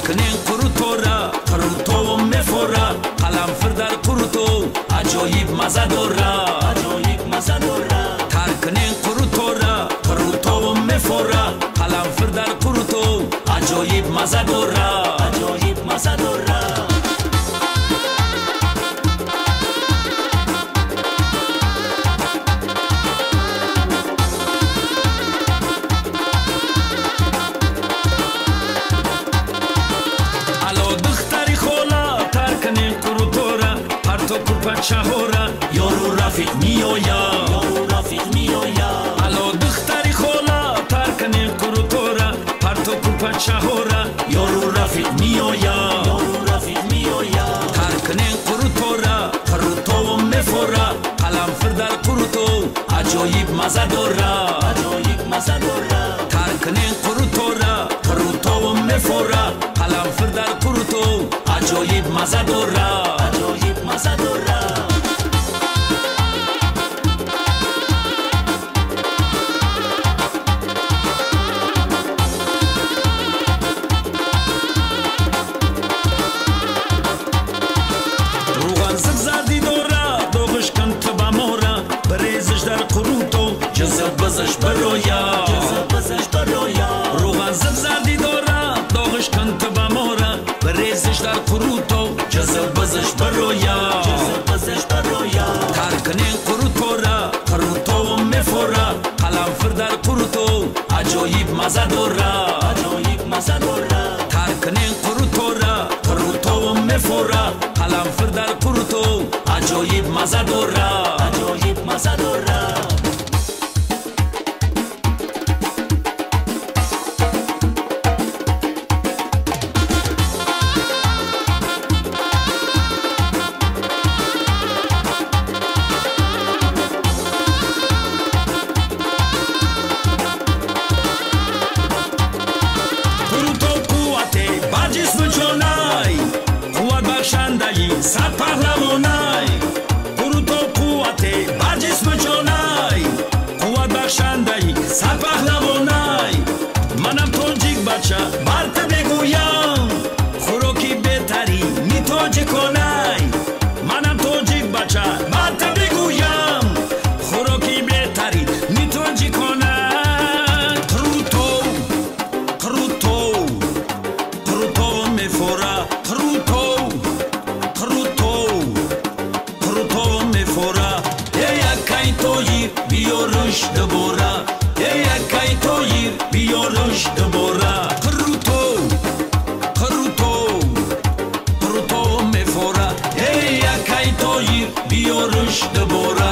ترکنین قروتورا قروتو مفورا قلمفر در قروتو عجایب مزه دورا ترکنین قروتورا قروتو مفورا قلمفر در قروتو عجایب مزه دورا شهورا یارو رفیق میویا الو دختری خولا ترکنین قروتورا پرتو کوپا شهورا یارو رفیق میویا ترکنین قروتورا قروتو مفورا قلمفر در قروتو عجایب مزه دورا ترکنین قروتورا قروتو مفورا قلمفر در قروتو عجایب مزه دورا بزش برویا روغن زردی داره داغش کن تو بماره بریزش در قروتو جذب بزش برویا ترکنین قروتورا قروتو مفورا قلمفر در قروتو عجایب مزه دورا ترکنین قروتورا قروتو مفورا قلمفر در قروتو عجایب مزه دورا صد پهلوانای قروتو قوته بر جسم جانای قوت بخشندهی صد پهلوانای منم تاجیک بچه برت بگویم خوراکی بهتری میتاج کنای منم تاجیک بچه برت بگویم خوراکی بهتری میتاج کنای قروتو مفورا بیارش دبورا یکای تویر بیارش دبورا قروتو مفورا یکای تویر بیارش دبورا